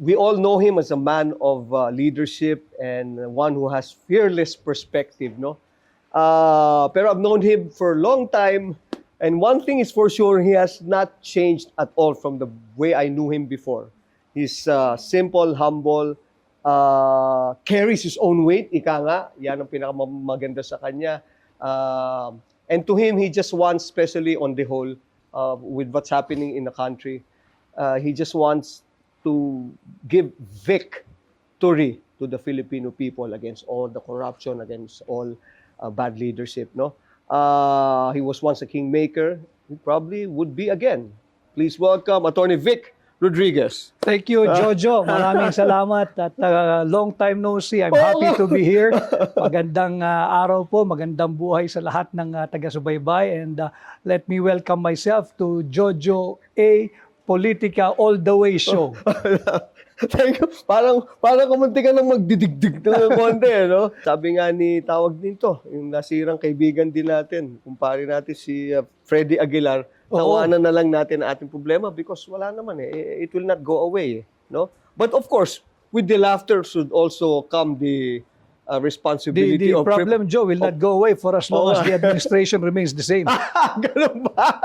we all know him as a man of leadership and one who has fearless perspective, no? Pero I've known him for a long time, and one thing is for sure, he has not changed at all from the way I knew him before. He's simple, humble, carries his own weight, ika nga, yan ang pinakamaganda sa kanya. And to him, he just wants, especially on the whole, with what's happening in the country, he just wants to give victory to the Filipino people against all the corruption, against all bad leadership. No, he was once a kingmaker. He probably would be again. Please welcome Attorney Vic Rodriguez. Thank you, Jojo. Maraming salamat at long time no see. I'm happy to be here. Magandang araw po, magandang buhay sa lahat ng taga-subaybay. And let me welcome myself to Jojo A. Politika All the Way Show. Thank you. Parang kumunti ka nang magdidigdig ng konti, no? Sabi nga ni tawag nito, yung nasirang kaibigan din natin, kumpare natin si Freddy Aguilar, tawanan na lang natin ang ating problema because wala naman it will not go away, no? But of course, with the laughter should also come the responsibility The of problem, Joe, will not go away for as long as the administration remains the same. Ganun ba?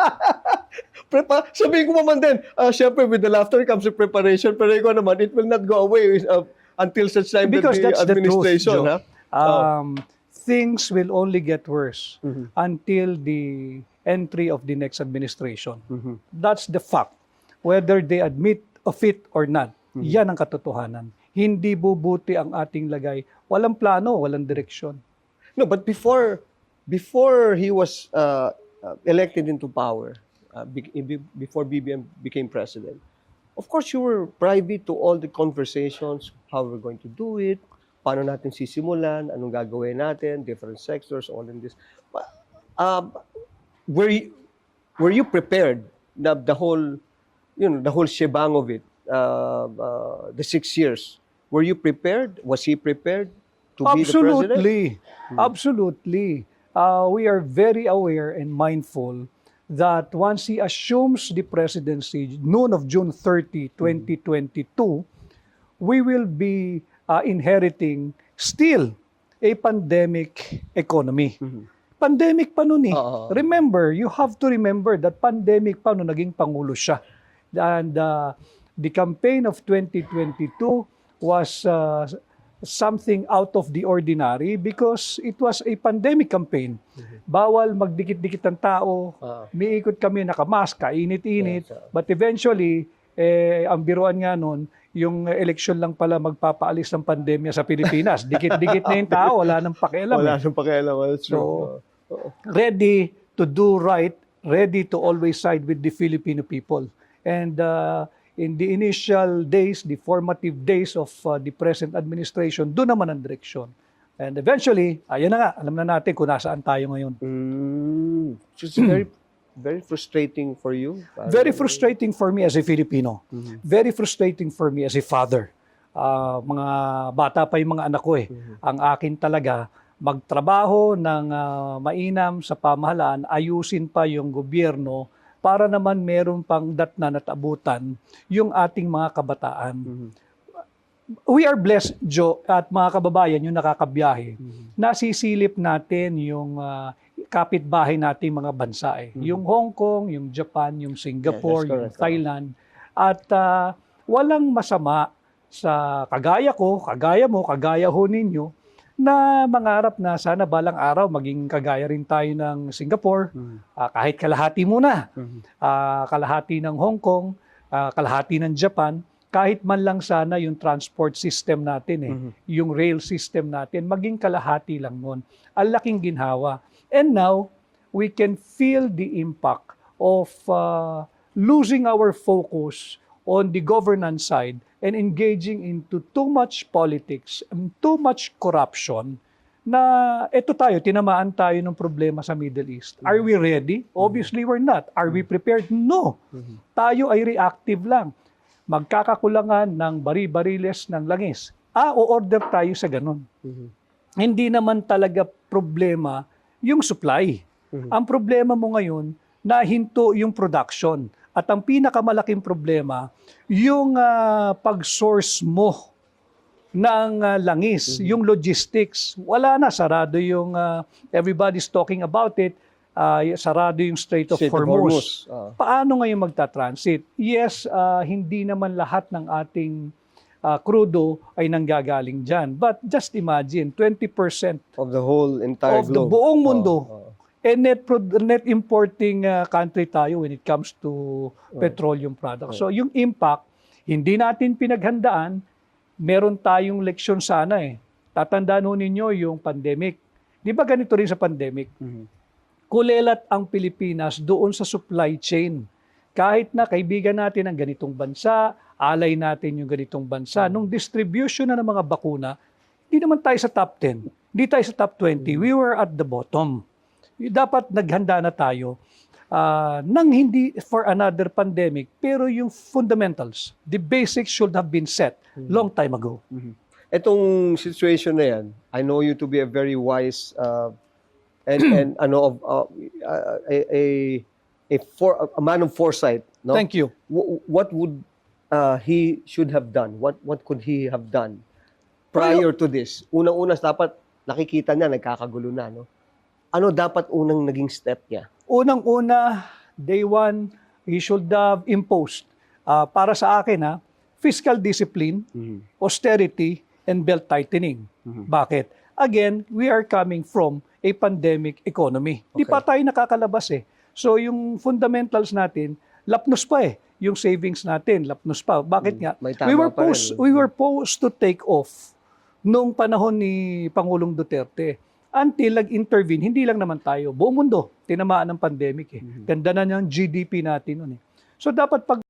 Sabihin ko naman din, syempre with the laughter comes the preparation, pero ikaw naman, it will not go away until such time Because that the that's the truth, administration, Joe. ha? Things will only get worse until the entry of the next administration. That's the fact. Whether they admit of it or not, yan ang katotohanan. Hindi bubuti ang ating lagay. Walang plano, walang direksyon. No, but before he was elected into power, before BBM became president, of course you were privy to all the conversations, how we're going to do it, paano natin sisimulan, anong gagawin natin, different sectors, all in this. Were you prepared the whole shebang of it, the 6 years? Were you prepared? Was he prepared to be the president? Absolutely. We are very aware and mindful that once he assumes the presidency noon of June 30, 2022, we will be inheriting still a pandemic economy. Pandemic pa nun eh. Remember, you have to remember that pandemic pa nun naging Pangulo siya. And the campaign of 2022 was something out of the ordinary because it was a pandemic campaign. Bawal magdikit-dikit ng tao. Miikot kami nakamask, kainit-init. But eventually, ang biruan nga nun, yung eleksyon lang pala magpapaalis ng pandemya sa Pilipinas. Dikit-dikit na yung tao, wala nang pakialam. Wala nang pakialam. That's true. So, ready to do right, ready to always side with the Filipino people. And in the initial days, the formative days of the present administration, doon naman ang direksyon. And eventually, ayun na nga, alam na natin kung nasaan tayo ngayon. So it's very, very frustrating for you? Very frustrating for me as a Filipino. Very frustrating for me as a father. Mga bata pa yung mga anak ko eh. Ang akin talaga, magtrabaho ng mainam sa pamahalaan, ayusin pa yung gobyerno para naman meron pang datnan at abutan yung ating mga kabataan. We are blessed, Joe, at mga kababayan, yung nakakabiyahe, nasisilip natin yung kapitbahay nating mga bansa. Yung Hong Kong, yung Japan, yung Singapore, yung Thailand. At walang masama sa kagaya ko, kagaya mo, kagaya ho ninyo, na mangarap na sana balang araw maging kagaya rin tayo ng Singapore, kahit kalahati muna, kalahati ng Hong Kong, kalahati ng Japan, kahit man lang sana yung transport system natin, yung rail system natin, maging kalahati lang nun. Ang laking ginhawa. And now, we can feel the impact of losing our focus on the governance side and engaging into too much politics and too much corruption na eto tayo, tinamaan tayo ng problema sa Middle East. Are we ready? Obviously, we're not. Are we prepared? No. Tayo ay reactive lang. Magkakakulangan ng bari-bariles ng langis. O-order tayo sa ganun. Hindi naman talaga problema yung supply. Ang problema mo ngayon, nahinto yung production. At ang pinakamalaking problema, yung pag-source mo ng langis, yung logistics. Wala na, sarado yung, everybody's talking about it, sarado yung Strait of Hormuz. Paano ngayon magta-transit? Yes, hindi naman lahat ng ating crudo ay nanggagaling dyan. But just imagine, 20% Of the whole entire of the globe. buong mundo, net importing country tayo when it comes to petroleum products. So yung impact, hindi natin pinaghandaan, meron tayong leksyon sana eh. Tatandaan ho ninyo yung pandemic. Di ba ganito rin sa pandemic? Kulelat ang Pilipinas doon sa supply chain. Kahit na kaibigan natin ang ganitong bansa, alay natin yung ganitong bansa, nung distribution na ng mga bakuna, hindi naman tayo sa top 10, hindi tayo sa top 20, we were at the bottom. Dapat naghanda na tayo nang hindi for another pandemic, pero yung fundamentals, the basics should have been set long time ago. Etong situation na yan, I know you to be a very wise and ano of a man of foresight, no? Thank you. What would he should have done? What could he have done prior to this? Unang-una dapat nakikita niya nagkakagulo na, no? Ano dapat unang naging step niya? Unang-una, day one, he should have imposed, para sa akin, fiscal discipline, austerity, and belt tightening. Bakit? Again, we are coming from a pandemic economy. Di pa tayo nakakalabas eh. So yung fundamentals natin, lapnos pa eh. Yung savings natin, lapnos pa. Bakit nga? May tama pa rin. We were forced to take off nung panahon ni Pangulong Duterte. Until nag-intervene, hindi lang naman tayo, buong mundo, tinamaan ng pandemic eh. Ganda na ng GDP natin nun eh. So dapat pag